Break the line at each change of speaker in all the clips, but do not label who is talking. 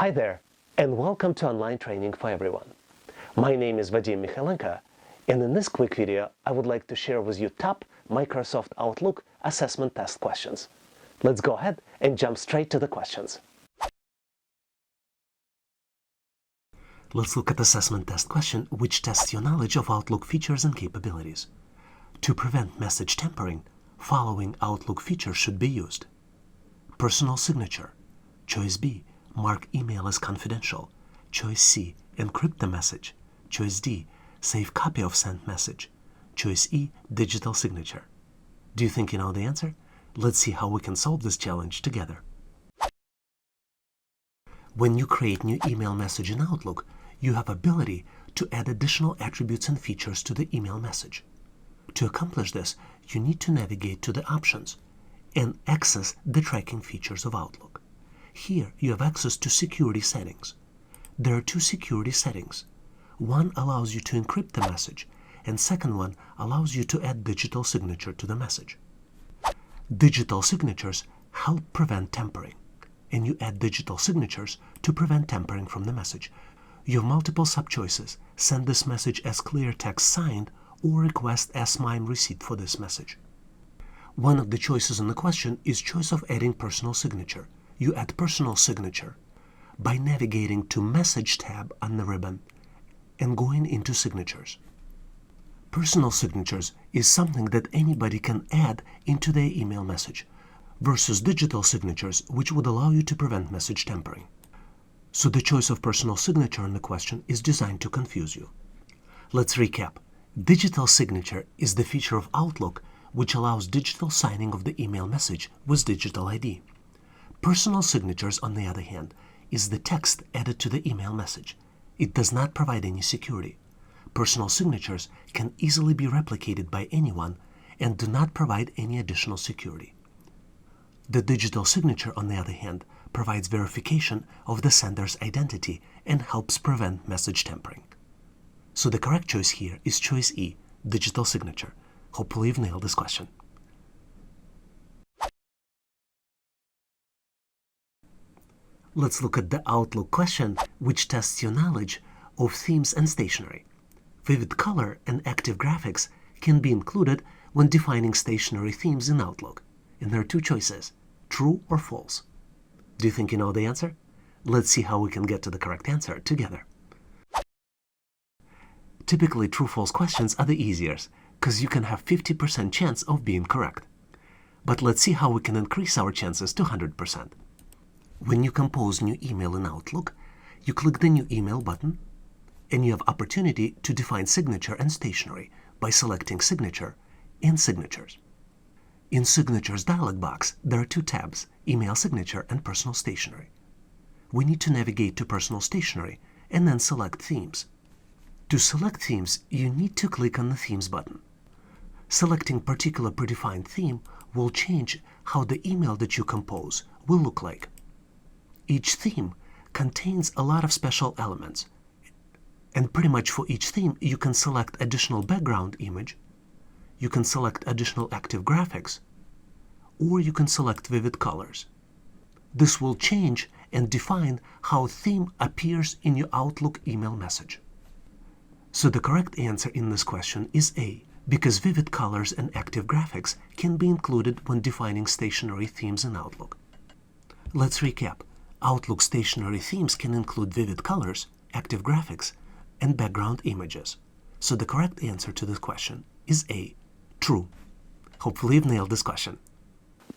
Hi there, and welcome to online training for everyone. My name is Vadim Mikhailenko, and in this quick video, I would like to share with you top Microsoft Outlook assessment test questions. Let's go ahead and jump straight to the questions. Let's look at the assessment test question, which tests your knowledge of Outlook features and capabilities. To prevent message tampering, following Outlook features should be used. Personal signature. Choice B, mark email as confidential. Choice C, encrypt the message. Choice D, save copy of sent message. Choice E, digital signature. Do you think you know the answer? Let's see how we can solve this challenge together. When you create new email message in Outlook, you have ability to add additional attributes and features to the email message. To accomplish this, you need to navigate to the options and access the tracking features of Outlook. Here you have access to security settings. There are two security settings. One allows you to encrypt the message, and second one allows you to add digital signature to the message. Digital signatures help prevent tampering, and you add digital signatures to prevent tampering from the message. You have multiple sub-choices: send this message as clear text signed or request as MIME receipt for this message. One of the choices in the question is choice of adding personal signature. You add personal signature by navigating to Message tab on the ribbon and going into Signatures. Personal signatures is something that anybody can add into their email message versus digital signatures, which would allow you to prevent message tampering. So the choice of personal signature in the question is designed to confuse you. Let's recap. Digital signature is the feature of Outlook which allows digital signing of the email message with digital ID. Personal signatures, on the other hand, is the text added to the email message. It does not provide any security. Personal signatures can easily be replicated by anyone and do not provide any additional security. The digital signature, on the other hand, provides verification of the sender's identity and helps prevent message tampering. So the correct choice here is choice E, digital signature. Hopefully you've nailed this question. Let's look at the Outlook question, which tests your knowledge of themes and stationery. Vivid color and active graphics can be included when defining stationery themes in Outlook. And there are two choices: true or false. Do you think you know the answer? Let's see how we can get to the correct answer together. Typically, true-false questions are the easiest, because you can have 50% chance of being correct. But let's see how we can increase our chances to 100%. When you compose new email in Outlook, you click the New Email button, and you have opportunity to define signature and stationery by selecting Signature and Signatures. In Signatures dialog box, there are two tabs: Email Signature and Personal Stationery. We need to navigate to Personal Stationery and then select Themes. To select themes, you need to click on the Themes button. Selecting particular predefined theme will change how the email that you compose will look like. Each theme contains a lot of special elements, and pretty much for each theme you can select additional background image, you can select additional active graphics, or you can select vivid colors. This will change and define how theme appears in your Outlook email message. So the correct answer in this question is A, because vivid colors and active graphics can be included when defining stationery themes in Outlook. Let's recap. Outlook stationery themes can include vivid colors, active graphics, and background images. So the correct answer to this question is A, true. Hopefully you've nailed this question.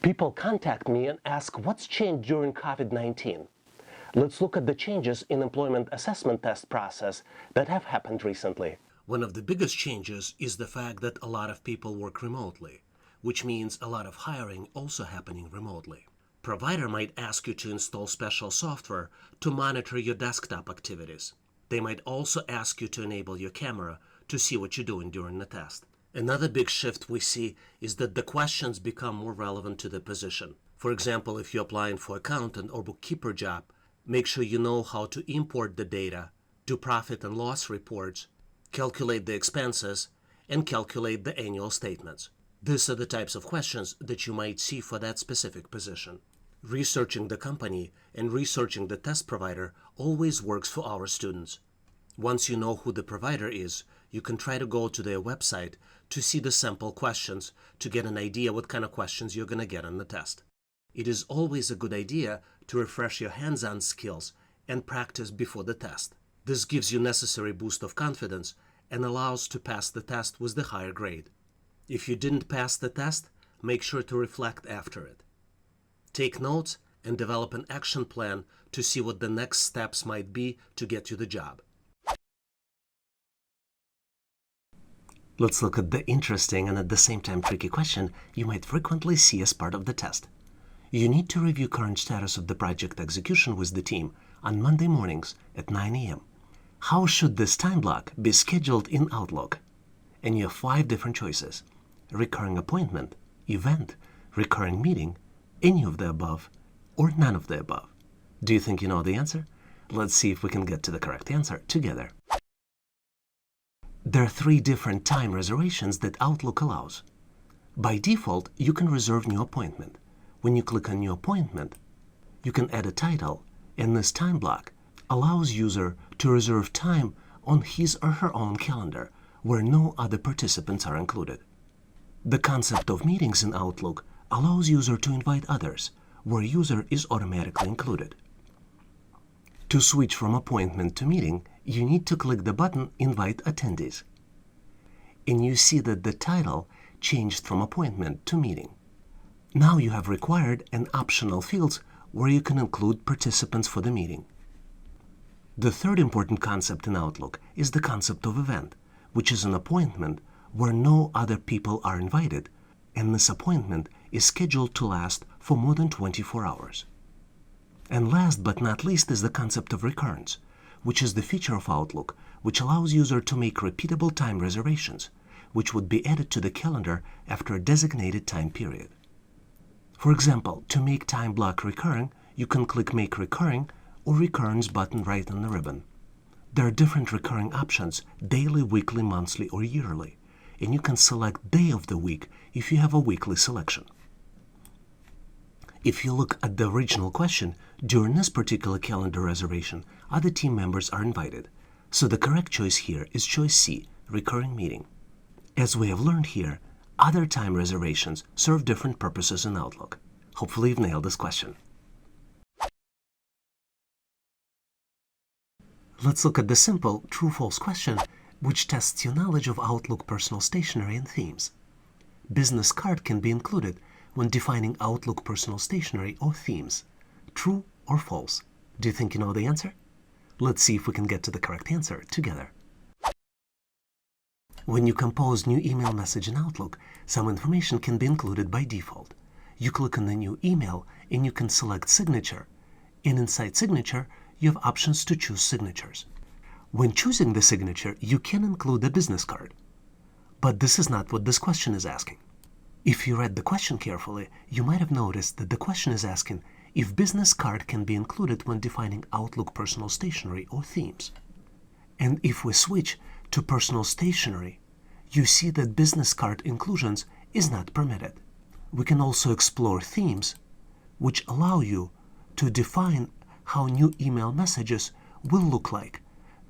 People contact me and ask what's changed during COVID-19. Let's look at the changes in employment assessment test process that have happened recently. One of the biggest changes is the fact that a lot of people work remotely, which means a lot of hiring also happening remotely. Provider might ask you to install special software to monitor your desktop activities. They might also ask you to enable your camera to see what you're doing during the test. Another big shift we see is that the questions become more relevant to the position. For example, if you're applying for accountant or bookkeeper job, make sure you know how to import the data, do profit and loss reports, calculate the expenses, and calculate the annual statements. These are the types of questions that you might see for that specific position. Researching the company and researching the test provider always works for our students. Once you know who the provider is, you can try to go to their website to see the sample questions to get an idea what kind of questions you're going to get on the test. It is always a good idea to refresh your hands-on skills and practice before the test. This gives you necessary boost of confidence and allows to pass the test with the higher grade. If you didn't pass the test, make sure to reflect after it. Take notes and develop an action plan to see what the next steps might be to get you the job. Let's look at the interesting and at the same time tricky question you might frequently see as part of the test. You need to review current status of the project execution with the team on Monday mornings at 9 a.m. How should this time block be scheduled in Outlook? And you have 5 different choices: recurring appointment, event, recurring meeting, any of the above, or none of the above. Do you think you know the answer? Let's see if we can get to the correct answer together. There are 3 different time reservations that Outlook allows. By default, you can reserve new appointment. When you click on new appointment, you can add a title, and this time block allows user to reserve time on his or her own calendar where no other participants are included. The concept of meetings in Outlook allows user to invite others where user is automatically included. To switch from appointment to meeting, you need to click the button Invite Attendees. And you see that the title changed from appointment to meeting. Now you have required and optional fields where you can include participants for the meeting. The third important concept in Outlook is the concept of event, which is an appointment where no other people are invited, and this appointment is scheduled to last for more than 24 hours. And last but not least is the concept of recurrence, which is the feature of Outlook which allows user to make repeatable time reservations, which would be added to the calendar after a designated time period. For example, to make time block recurring, you can click Make Recurring or Recurrence button right on the ribbon. There are different recurring options: daily, weekly, monthly, or yearly, and you can select day of the week if you have a weekly selection. If you look at the original question, during this particular calendar reservation, other team members are invited. So the correct choice here is choice C, recurring meeting. As we have learned here, other time reservations serve different purposes in Outlook. Hopefully you've nailed this question. Let's look at the simple true-false question, which tests your knowledge of Outlook personal stationery and themes. Business card can be included when defining Outlook personal stationery or themes. True or false? Do you think you know the answer? Let's see if we can get to the correct answer together. When you compose new email message in Outlook, some information can be included by default. You click on the new email and you can select signature. And inside signature, you have options to choose signatures. When choosing the signature, you can include a business card. But this is not what this question is asking. If you read the question carefully, you might have noticed that the question is asking if business card can be included when defining Outlook personal stationery or themes. And if we switch to personal stationery, you see that business card inclusions is not permitted. We can also explore themes, which allow you to define how new email messages will look like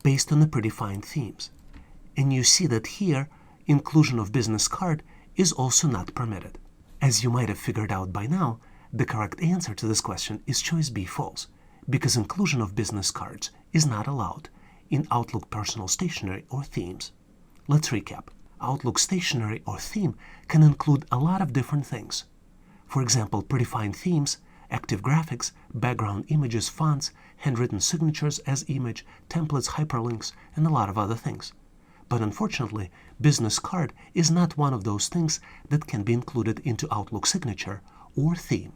based on the predefined themes. And you see that here, inclusion of business card is also not permitted. As you might have figured out by now, the correct answer to this question is choice B, false, because inclusion of business cards is not allowed in Outlook personal stationery or themes. Let's recap. Outlook stationery or theme can include a lot of different things. For example, predefined themes, active graphics, background images, fonts, handwritten signatures as image, templates, hyperlinks, and a lot of other things. But unfortunately, business card is not one of those things that can be included into Outlook signature or theme.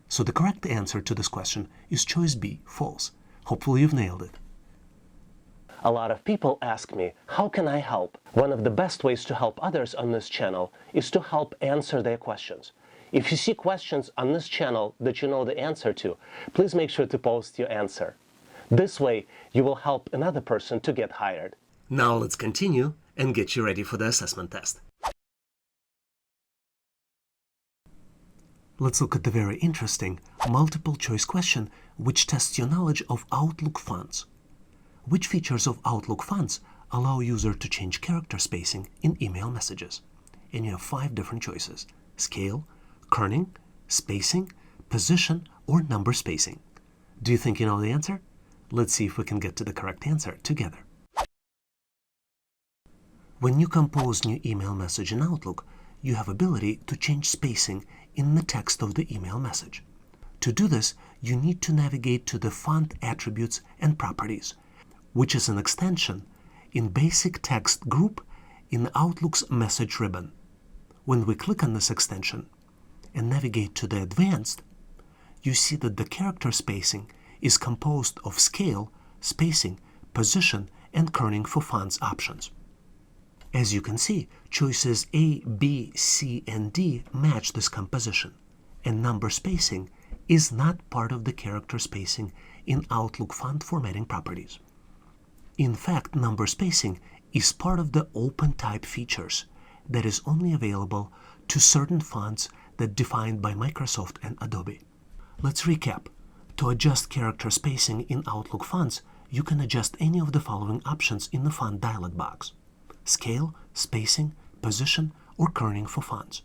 So the correct answer to this question is choice B, false. Hopefully you've nailed it. A lot of people ask me, how can I help? One of the best ways to help others on this channel is to help answer their questions. If you see questions on this channel that you know the answer to, please make sure to post your answer. This way, you will help another person to get hired. Now let's continue and get you ready for the assessment test. Let's look at the very interesting multiple choice question which tests your knowledge of Outlook fonts. Which features of Outlook fonts allow user to change character spacing in email messages? And you have 5 different choices: scale, kerning, spacing, position, or number spacing. Do you think you know the answer? Let's see if we can get to the correct answer together. When you compose new email message in Outlook, you have ability to change spacing in the text of the email message. To do this, you need to navigate to the font attributes and properties, which is an extension in basic text group in Outlook's message ribbon. When we click on this extension and navigate to the advanced, you see that the character spacing is composed of scale, spacing, position, and kerning for fonts options. As you can see, choices A, B, C, and D match this composition, and number spacing is not part of the character spacing in Outlook font formatting properties. In fact, number spacing is part of the open type features that is only available to certain fonts that defined by Microsoft and Adobe. Let's recap. To adjust character spacing in Outlook fonts, you can adjust any of the following options in the font dialog box: scale, spacing, position, or kerning for fonts.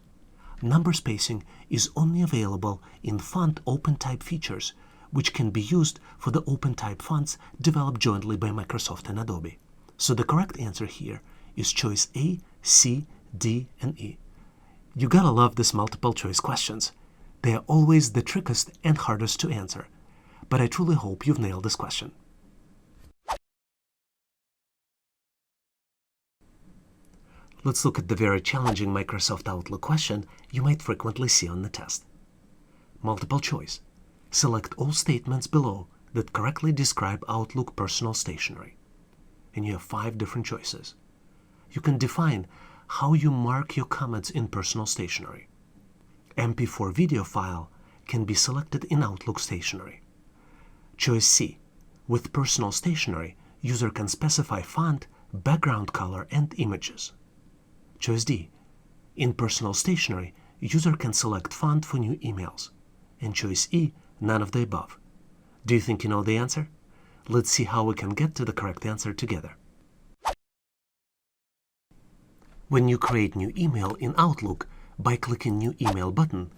Number spacing is only available in font open type features, which can be used for the open type fonts developed jointly by Microsoft and Adobe. So the correct answer here is choice A, C, D, and E. You gotta love these multiple choice questions. They are always the trickiest and hardest to answer, but I truly hope you've nailed this question. Let's look at the very challenging Microsoft Outlook question you might frequently see on the test. Multiple choice. Select all statements below that correctly describe Outlook personal stationery. And you have 5 different choices. You can define how you mark your comments in personal stationery. MP4 video file can be selected in Outlook Stationery. Choice C. With personal stationery, user can specify font, background color, and images. Choice D. In personal stationery, user can select font for new emails. And choice E. None of the above. Do you think you know the answer? Let's see how we can get to the correct answer together. When you create new email in Outlook, by clicking New Email button,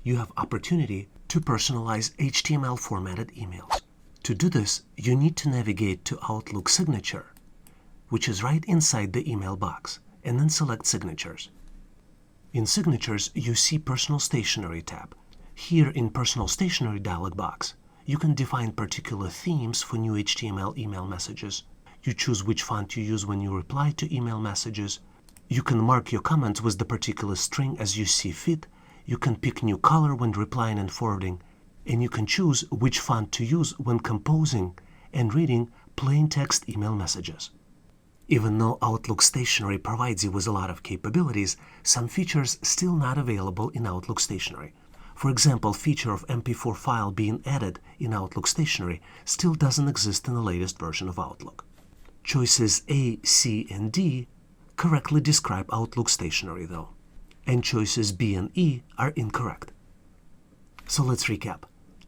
you have opportunity to personalize HTML formatted emails. To do this, you need to navigate to Outlook Signature, which is right inside the email box, and then select Signatures. In Signatures, you see Personal Stationery tab. Here in Personal Stationery dialog box, you can define particular themes for new HTML email messages. You choose which font you use when you reply to email messages. You can mark your comments with the particular string as you see fit. You can pick new color when replying and forwarding. And you can choose which font to use when composing and reading plain text email messages. Even though Outlook Stationery provides you with a lot of capabilities, some features still not available in Outlook Stationery. For example, feature of MP4 file being added in Outlook Stationery still doesn't exist in the latest version of Outlook. Choices A, C, and D correctly describe Outlook Stationery though, and choices B and E are incorrect. So let's recap.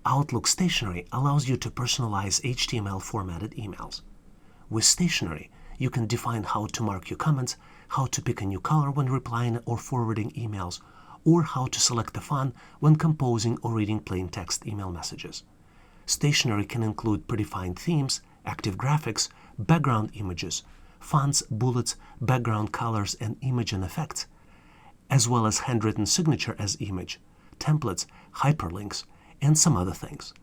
Outlook Stationery allows you to personalize HTML formatted emails. With Stationery, you can define how to mark your comments, how to pick a new color when replying or forwarding emails, or how to select a font when composing or reading plain text email messages. Stationery can include predefined themes, active graphics, background images, fonts, bullets, background colors, and image and effects, as well as handwritten signature as image, templates, hyperlinks, and some other things.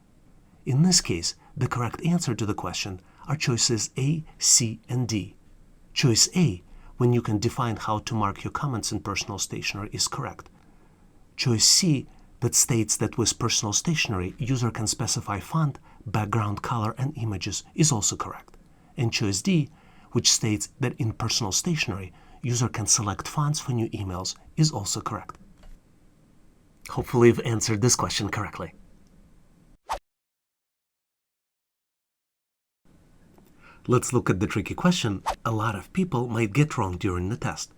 In this case, the correct answer to the question are choices A, C, and D. Choice A, when you can define how to mark your comments in Personal Stationery, is correct. Choice C, that states that with Personal Stationery, user can specify font, background color, and images, is also correct. And choice D, which states that in Personal Stationery, user can select fonts for new emails, is also correct. Hopefully you've answered this question correctly. Let's look at the tricky question a lot of people might get wrong during the test.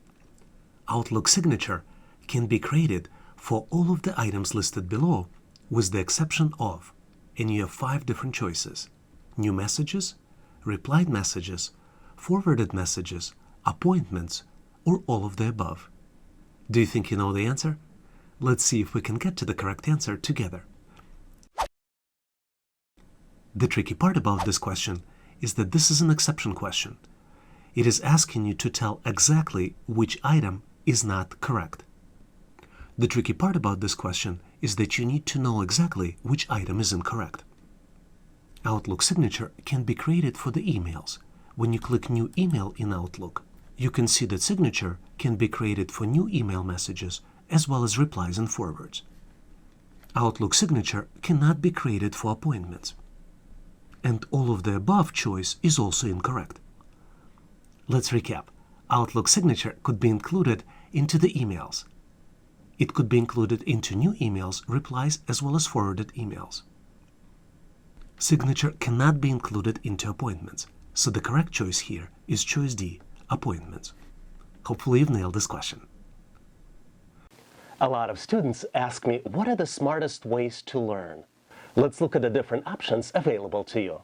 Outlook Signature can be created for all of the items listed below, with the exception of, and you have 5 different choices: new messages, replied messages, forwarded messages, appointments, or all of the above. Do you think you know the answer? Let's see if we can get to the correct answer together. The tricky part about this question is that this is an exception question. It is asking you to tell exactly which item is not correct. The tricky part about this question is that you need to know exactly which item is incorrect. Outlook signature can be created for the emails. When you click New Email in Outlook, you can see that signature can be created for new email messages as well as replies and forwards. Outlook signature cannot be created for appointments. And all of the above choice is also incorrect. Let's recap. Outlook signature could be included into the emails. It could be included into new emails, replies, as well as forwarded emails. Signature cannot be included into appointments, so the correct choice here is choice D, appointments. Hopefully you've nailed this question.
A lot of students ask me, what are the smartest ways to learn? Let's look at the different options available to you.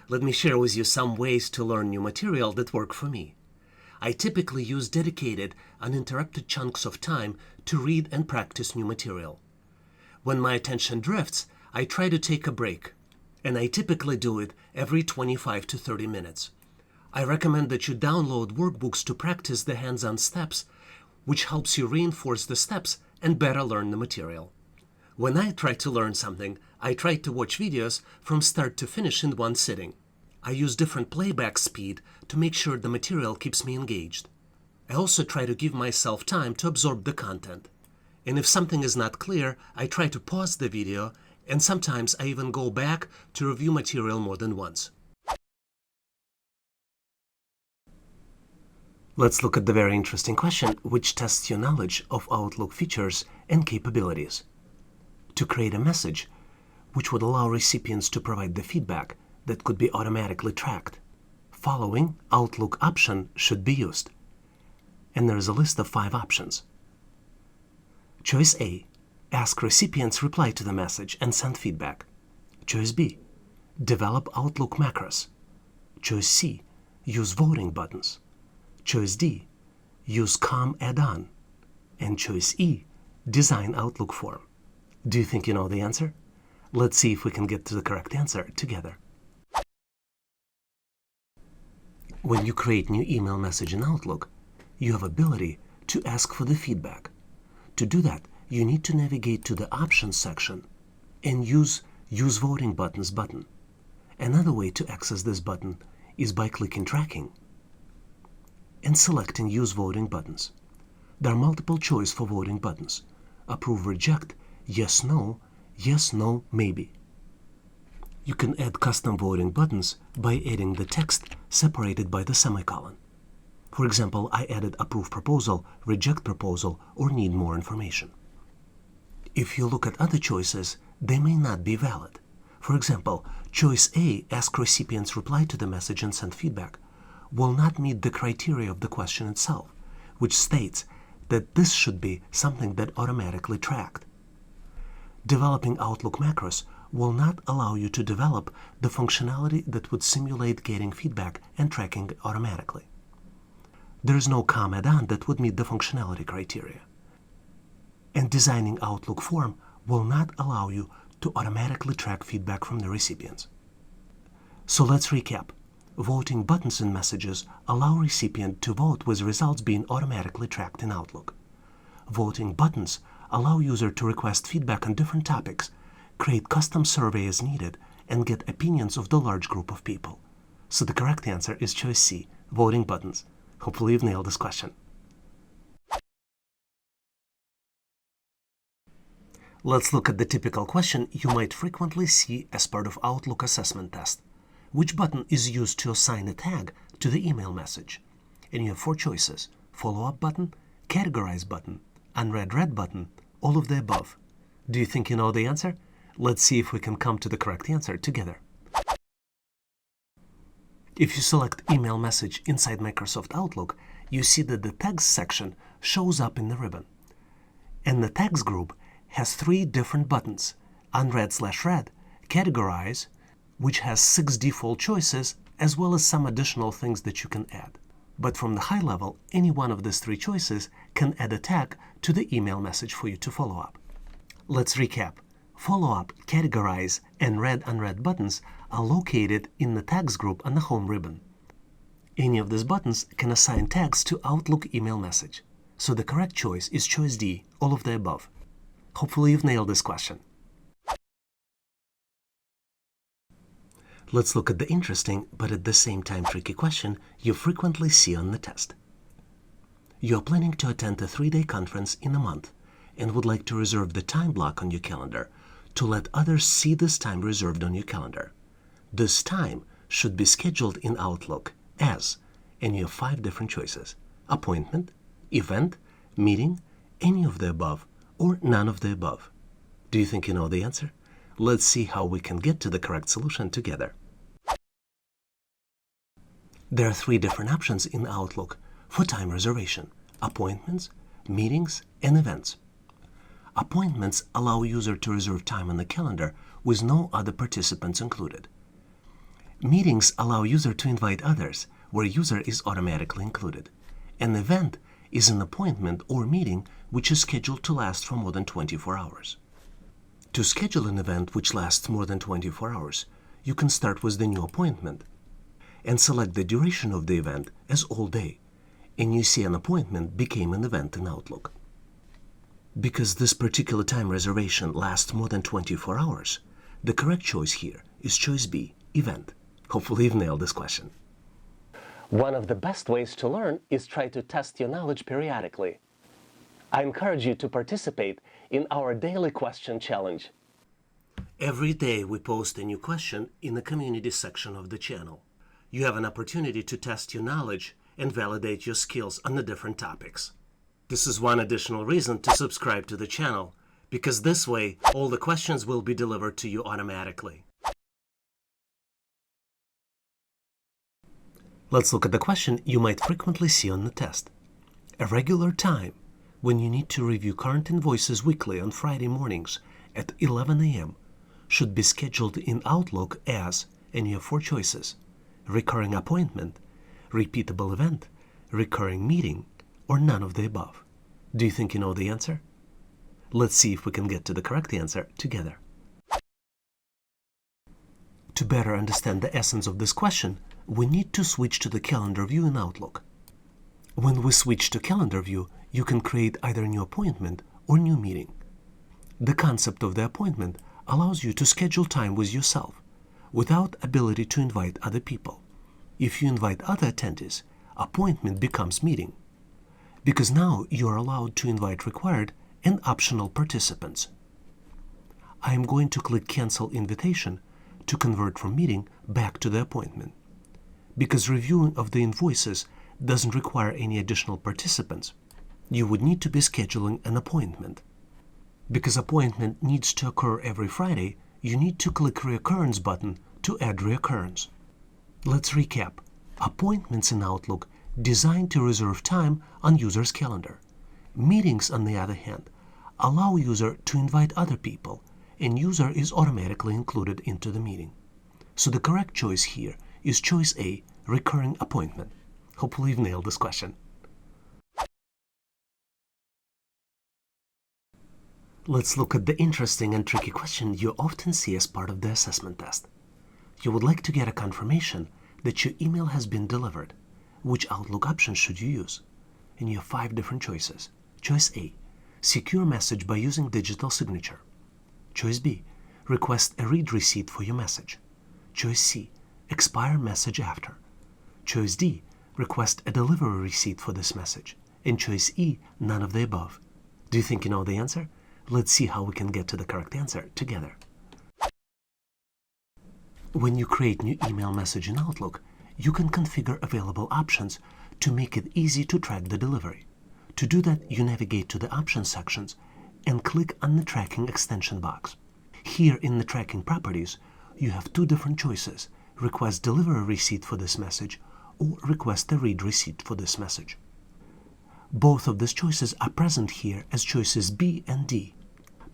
Let me share with you some ways to learn new material that work for me. I typically use dedicated, uninterrupted chunks of time to read and practice new material. When my attention drifts, I try to take a break, and I typically do it every 25 to 30 minutes. I recommend that you download workbooks to practice the hands-on steps, which helps you reinforce the steps and better learn the material. When I try to learn something, I try to watch videos from start to finish in one sitting. I use different playback speed to make sure the material keeps me engaged. I also try to give myself time to absorb the content. And if something is not clear, I try to pause the video, and sometimes I even go back to review material more than once. Let's look at the very interesting question, which tests your knowledge of Outlook features and capabilities. To create a message which would allow recipients to provide the feedback that could be automatically tracked, following Outlook option should be used. And there is a list of 5 options. Choice A, ask recipients reply to the message and send feedback. Choice B, develop Outlook macros. Choice C, use voting buttons. Choice D, use COM add-on. And choice E, design Outlook form. Do you think you know the answer? Let's see if we can get to the correct answer together. When you create new email message in Outlook, you have ability to ask for the feedback. To do that, you need to navigate to the Options section and use Voting Buttons button. Another way to access this button is by clicking Tracking and selecting Use Voting Buttons. There are multiple choices for voting buttons: Approve, Reject, Yes, No, Yes, No, Maybe. You can add custom voting buttons by adding the text separated by the semicolon. For example, I added Approve Proposal, Reject Proposal, or Need More Information. If you look at other choices, they may not be valid. For example, choice A, ask recipients reply to the message and send feedback, will not meet the criteria of the question itself, which states that this should be something that automatically tracked. Developing Outlook macros will not allow you to develop the functionality that would simulate getting feedback and tracking automatically. There is no COM add-on that would meet the functionality criteria. And designing Outlook form will not allow you to automatically track feedback from the recipients. So let's recap. Voting buttons in messages allow recipient to vote with results being automatically tracked in Outlook. Voting buttons allow user to request feedback on different topics, create custom survey as needed, and get opinions of the large group of people. So the correct answer is choice C, voting buttons. Hopefully you've nailed this question. Let's look at the typical question you might frequently see as part of Outlook assessment test. Which button is used to assign a tag to the email message? And you have 4 choices: follow-up button, categorize button, unread read button, all of the above. Do you think you know the answer? Let's see if we can come to the correct answer together. If you select email message inside Microsoft Outlook, you see that the tags section shows up in the ribbon. And the tags group has 3 different buttons: unread/read, categorize, which has 6 default choices, as well as some additional things that you can add. But from the high level, any one of these 3 choices can add a tag to the email message for you to follow up. Let's recap. Follow up, categorize, and read/unread buttons are located in the tags group on the home ribbon. Any of these buttons can assign tags to Outlook email message. So the correct choice is choice D, all of the above. Hopefully you've nailed this question. Let's look at the interesting, but at the same time tricky question you frequently see on the test. You're planning to attend a 3-day conference in a month and would like to reserve the time block on your calendar to let others see this time reserved on your calendar. This time should be scheduled in Outlook as, and you have 5 different choices: appointment, event, meeting, any of the above, or none of the above. Do you think you know the answer? Let's see how we can get to the correct solution together. There are 3 different options in Outlook for time reservation: appointments, meetings, and events. Appointments allow user to reserve time on the calendar with no other participants included. Meetings allow user to invite others, where user is automatically included. An event is an appointment or meeting which is scheduled to last for more than 24 hours. To schedule an event which lasts more than 24 hours, you can start with the new appointment and select the duration of the event as all day, and you see an appointment became an event in Outlook. Because this particular time reservation lasts more than 24 hours, the correct choice here is choice B, event. Hopefully you've nailed this question.
One of the best ways to learn is try to test your knowledge periodically. I encourage you to participate in our daily question challenge.
Every day we post a new question in the community section of the channel. You have an opportunity to test your knowledge and validate your skills on the different topics. This is one additional reason to subscribe to the channel, because this way all the questions will be delivered to you automatically. Let's look at the question you might frequently see on the test. A regular time when you need to review current invoices weekly on Friday mornings at 11 a.m. should be scheduled in Outlook as, and you have 4 choices: recurring appointment, repeatable event, recurring meeting, or none of the above. Do you think you know the answer? Let's see if we can get to the correct answer together. To better understand the essence of this question, we need to switch to the calendar view in Outlook. When we switch to calendar view, you can create either new appointment or new meeting. The concept of the appointment allows you to schedule time with yourself without ability to invite other people. If you invite other attendees, appointment becomes meeting, because now you are allowed to invite required and optional participants. I am going to click Cancel Invitation to convert from meeting back to the appointment. Because reviewing of the invoices doesn't require any additional participants, you would need to be scheduling an appointment. Because appointment needs to occur every Friday, you need to click Reoccurrence button to add reoccurrence. Let's recap. Appointments in Outlook designed to reserve time on user's calendar. Meetings, on the other hand, allow user to invite other people, and user is automatically included into the meeting. So the correct choice here is choice A, recurring appointment. Hopefully you've nailed this question. Let's look at the interesting and tricky question you often see as part of the assessment test. You would like to get a confirmation that your email has been delivered. Which Outlook option should you use? And you have 5 different choices. Choice A, secure message by using digital signature. Choice B, request a read receipt for your message. Choice C, expire message after. Choice D, request a delivery receipt for this message. And choice E, none of the above. Do you think you know the answer? Let's see how we can get to the correct answer together. When you create new email message in Outlook, you can configure available options to make it easy to track the delivery. To do that, you navigate to the Options sections and click on the Tracking extension box. Here in the Tracking properties, you have 2 different choices: request delivery receipt for this message or request a read receipt for this message. Both of these choices are present here as choices B and D.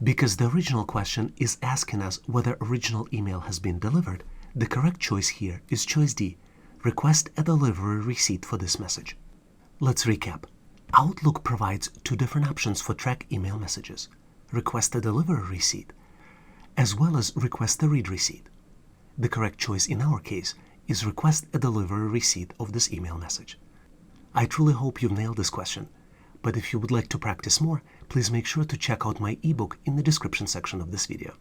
Because the original question is asking us whether original email has been delivered, the correct choice here is choice D, request a delivery receipt for this message. Let's recap. Outlook provides two different options for track email messages: request a delivery receipt, as well as request a read receipt. The correct choice in our case is request a delivery receipt of this email message. I truly hope you've nailed this question, but if you would like to practice more, please make sure to check out my ebook in the description section of this video.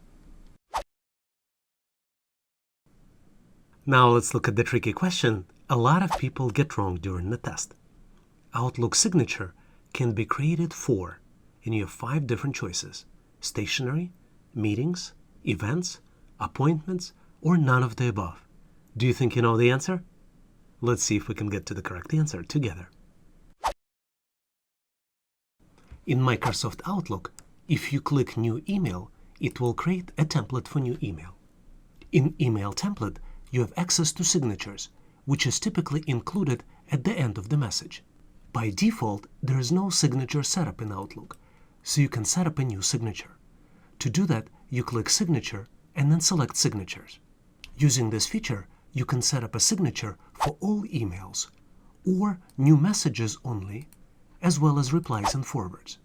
Now let's look at the tricky question a lot of people get wrong during the test. Outlook signature can be created for, and you have 5 different choices: stationery, meetings, events, appointments, or none of the above. Do you think you know the answer? Let's see if we can get to the correct answer together. In Microsoft Outlook, if you click New Email, it will create a template for new email. In Email Template, you have access to signatures, which is typically included at the end of the message. By default, there is no signature setup in Outlook, so you can set up a new signature. To do that, you click Signature and then select Signatures. Using this feature, you can set up a signature for all emails, or new messages only, as well as replies and forwards.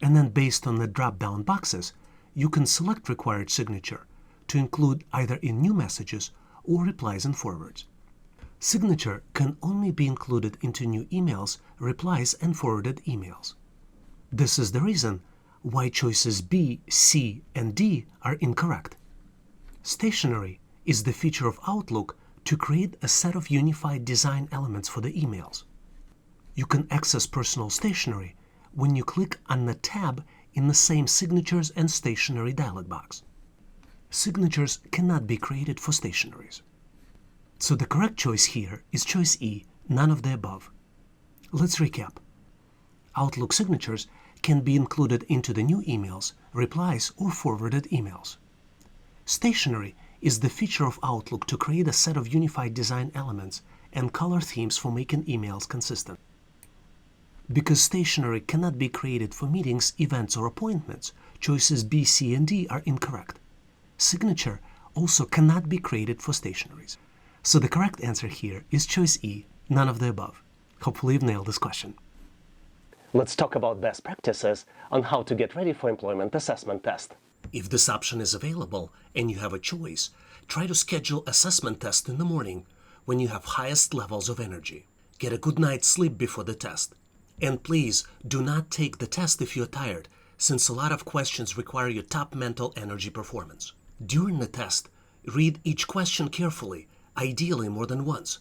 And then based on the drop-down boxes, you can select required signature to include either in new messages or replies and forwards. Signature can only be included into new emails, replies, and forwarded emails. This is the reason why choices B, C, and D are incorrect. Stationery is the feature of Outlook to create a set of unified design elements for the emails. You can access personal stationery when you click on the tab in the same Signatures and Stationery dialog box. Signatures cannot be created for stationaries. So the correct choice here is choice E, none of the above. Let's recap. Outlook signatures can be included into the new emails, replies, or forwarded emails. Stationery is the feature of Outlook to create a set of unified design elements and color themes for making emails consistent. Because stationery cannot be created for meetings, events, or appointments, choices B, C, and D are incorrect. Signature also cannot be created for stationaries. So the correct answer here is choice E, none of the above. Hopefully you've nailed this question.
Let's talk about best practices on how to get ready for employment assessment test.
If this option is available and you have a choice, try to schedule assessment test in the morning when you have highest levels of energy. Get a good night's sleep before the test. And please do not take the test if you're tired, since a lot of questions require your top mental energy performance. During the test, read each question carefully, ideally more than once.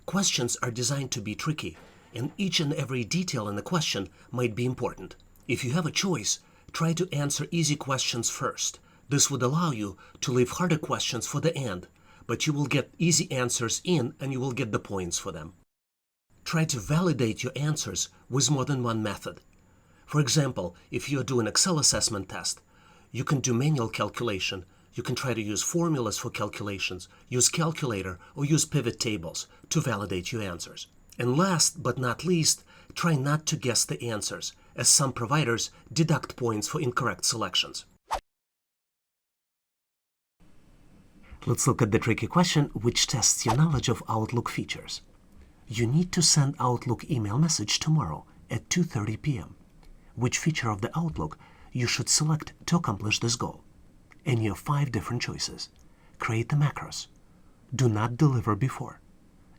Questions are designed to be tricky, and each and every detail in the question might be important. If you have a choice, try to answer easy questions first. This would allow you to leave harder questions for the end, but you will get easy answers in and you will get the points for them. Try to validate your answers with more than one method. For example, if you do an Excel assessment test, you can do manual calculation. You can try to use formulas for calculations, use calculator, or use pivot tables to validate your answers. And last but not least, try not to guess the answers, as some providers deduct points for incorrect selections. Let's look at the tricky question which tests your knowledge of Outlook features. You need to send Outlook email message tomorrow at 2:30 p.m. Which feature of the Outlook you should select to accomplish this goal? And you have 5 different choices. Create the macros. Do not deliver before.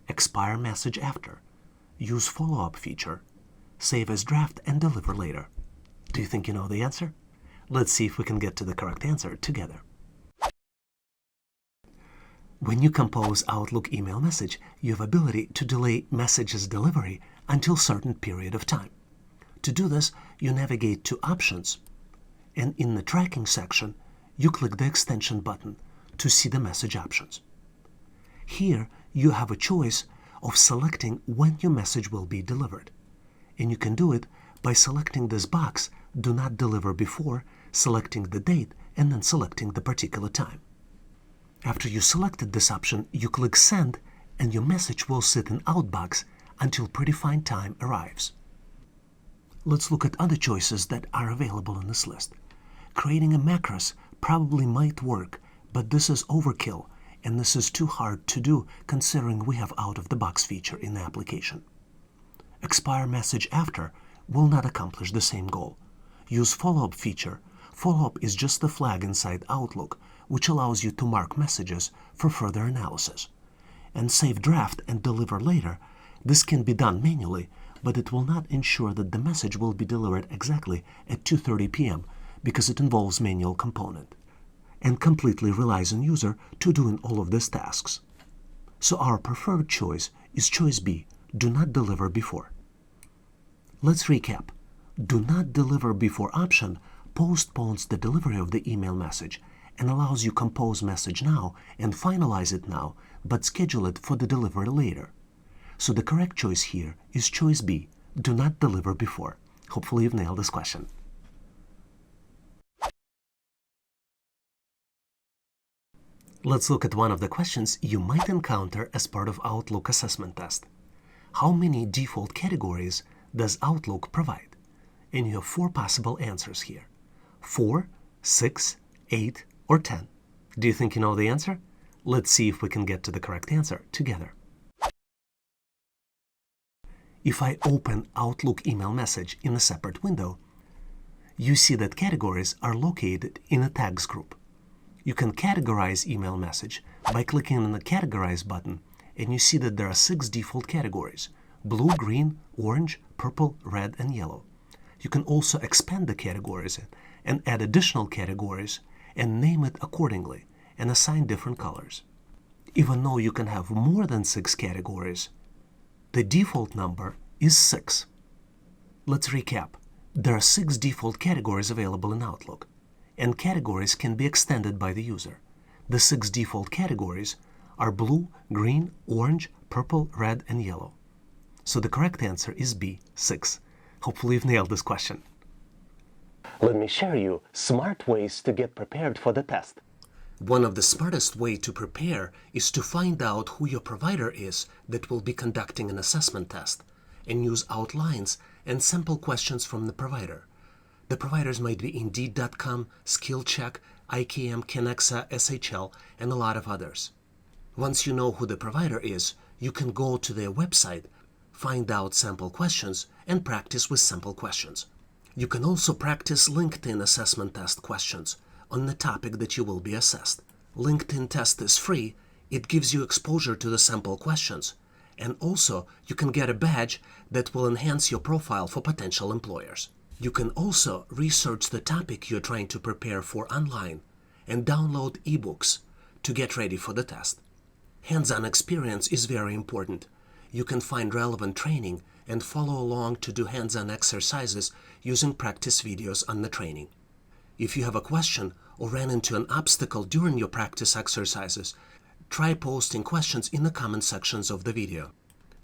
Expire message after. Use follow-up feature. Save as draft and deliver later. Do you think you know the answer? Let's see if we can get to the correct answer together. When you compose Outlook email message, you have ability to delay message's delivery until certain period of time. To do this, you navigate to Options, and in the Tracking section, you click the Extension button to see the message options. Here, you have a choice of selecting when your message will be delivered, and you can do it by selecting this box, Do Not Deliver Before, selecting the date, and then selecting the particular time. After you selected this option, you click Send, and your message will sit in Outbox until predefined time arrives. Let's look at other choices that are available in this list. Creating a macros probably might work, but this is overkill, and this is too hard to do considering we have out-of-the-box feature in the application. Expire message after will not accomplish the same goal. Use follow-up feature. Follow-up is just a flag inside Outlook, which allows you to mark messages for further analysis. And save draft and deliver later. This can be done manually, but it will not ensure that the message will be delivered exactly at 2:30 p.m. because it involves manual component and completely relies on user to doing all of these tasks. So our preferred choice is choice B, do not deliver before. Let's recap. Do not deliver before option postpones the delivery of the email message and allows you compose message now and finalize it now, but schedule it for the delivery later. So the correct choice here is choice B, do not deliver before. Hopefully you've nailed this question. Let's look at one of the questions you might encounter as part of Outlook assessment test. How many default categories does Outlook provide? And you have 4 possible answers here. 4, 6, 8, or 10. Do you think you know the answer? Let's see if we can get to the correct answer together. If I open Outlook email message in a separate window, you see that categories are located in a tags group. You can categorize email message by clicking on the Categorize button, and you see that there are 6 default categories: blue, green, orange, purple, red, and yellow. You can also expand the categories and add additional categories and name it accordingly and assign different colors. Even though you can have more than 6 categories, the default number is 6. Let's recap. There are 6 default categories available in Outlook, and categories can be extended by the user. The 6 default categories are blue, green, orange, purple, red, and yellow. So the correct answer is B, 6. Hopefully you've nailed this question.
Let me share you smart ways to get prepared for the test.
One of the smartest way to prepare is to find out who your provider is that will be conducting an assessment test and use outlines and sample questions from the provider. The providers might be Indeed.com, SkillCheck, IKM, Kenexa, SHL, and a lot of others. Once you know who the provider is, you can go to their website, find out sample questions, and practice with sample questions. You can also practice LinkedIn assessment test questions on the topic that you will be assessed. LinkedIn test is free. It gives you exposure to the sample questions. And also, you can get a badge that will enhance your profile for potential employers. You can also research the topic you're trying to prepare for online and download ebooks to get ready for the test. Hands-on experience is very important. You can find relevant training and follow along to do hands-on exercises using practice videos on the training. If you have a question or ran into an obstacle during your practice exercises, try posting questions in the comment sections of the video.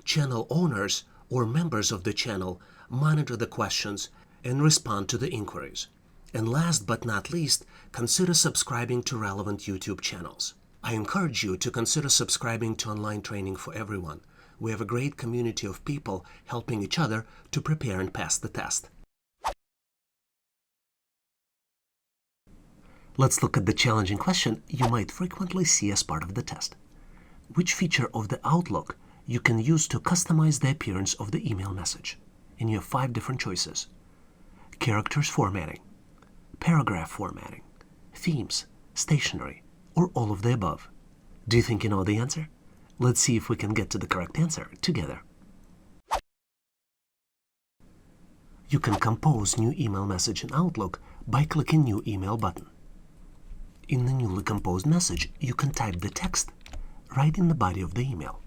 Channel owners or members of the channel monitor the questions and respond to the inquiries. And last but not least, consider subscribing to relevant YouTube channels. I encourage you to consider subscribing to Online Training for Everyone. We have a great community of people helping each other to prepare and pass the test. Let's look at the challenging question you might frequently see as part of the test. Which feature of the Outlook you can use to customize the appearance of the email message? And you have 5 different choices. Characters formatting, paragraph formatting, themes, stationery, or all of the above. Do you think you know the answer? Let's see if we can get to the correct answer together. You can compose new email message in Outlook by clicking New Email button. In the newly composed message, you can type the text right in the body of the email.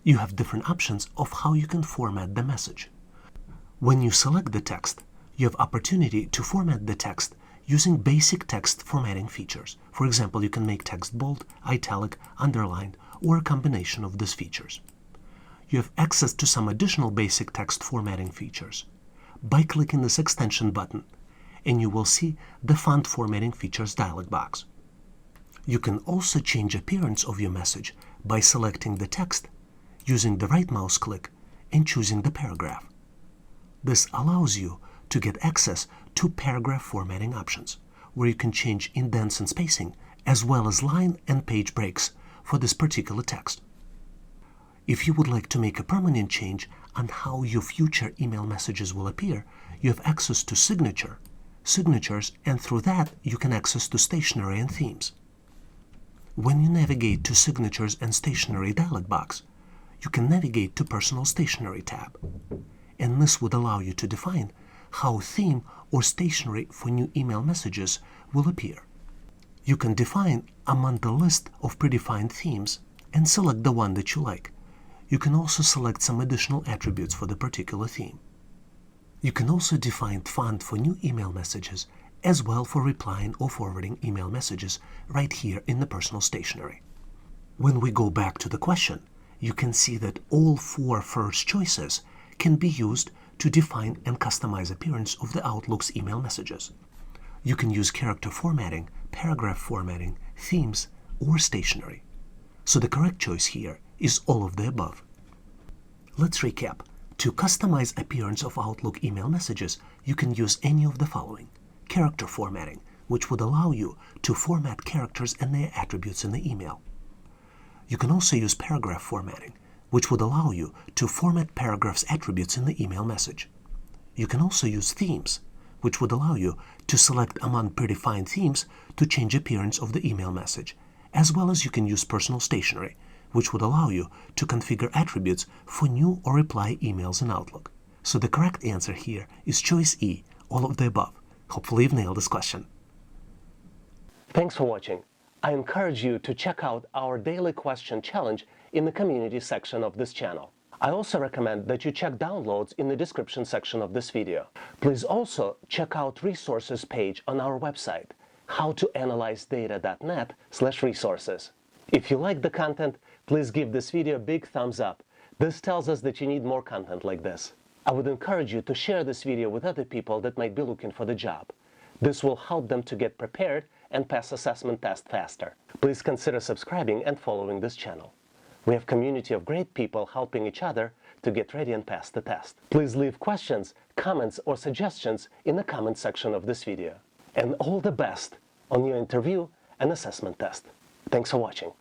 You have different options of how you can format the message. When you select the text, you have opportunity to format the text using basic text formatting features. For example, you can make text bold, italic, underlined, or a combination of these features. You have access to some additional basic text formatting features by clicking this extension button, and you will see the font formatting features dialog box. You can also change appearance of your message by selecting the text, using the right mouse click, and choosing the paragraph. This allows you to get access two paragraph formatting options, where you can change indents and spacing, as well as line and page breaks for this particular text. If you would like to make a permanent change on how your future email messages will appear, you have access to signatures, and through that you can access to Stationery and themes. When you navigate to Signatures and Stationery dialog box, you can navigate to Personal Stationery tab, and this would allow you to define how theme or stationery for new email messages will appear. You can define among the list of predefined themes and select the one that you like. You can also select some additional attributes for the particular theme. You can also define font for new email messages, as well for replying or forwarding email messages right here in the Personal Stationery. When we go back to the question, you can see that all four first choices can be used to define and customize appearance of the Outlook's email messages. You can use character formatting, paragraph formatting, themes, or stationery. So the correct choice here is all of the above. Let's recap. To customize appearance of Outlook email messages, you can use any of the following. Character formatting, which would allow you to format characters and their attributes in the email. You can also use paragraph formatting, which would allow you to format paragraphs' attributes in the email message. You can also use themes, which would allow you to select among predefined themes to change appearance of the email message, as well as you can use Personal Stationery, which would allow you to configure attributes for new or reply emails in Outlook. So the correct answer here is choice E, all of the above. Hopefully you've nailed this question.
Thanks for watching. I encourage you to check out our daily question challenge in the community section of this channel. I also recommend that you check downloads in the description section of this video. Please also check out resources page on our website, howtoanalyzedata.net/resources. If you like the content, please give this video a big thumbs up. This tells us that you need more content like this. I would encourage you to share this video with other people that might be looking for the job. This will help them to get prepared and pass assessment test faster. Please consider subscribing and following this channel. We have a community of great people helping each other to get ready and pass the test. Please leave questions, comments, or suggestions in the comment section of this video. And all the best on your interview and assessment test. Thanks for watching.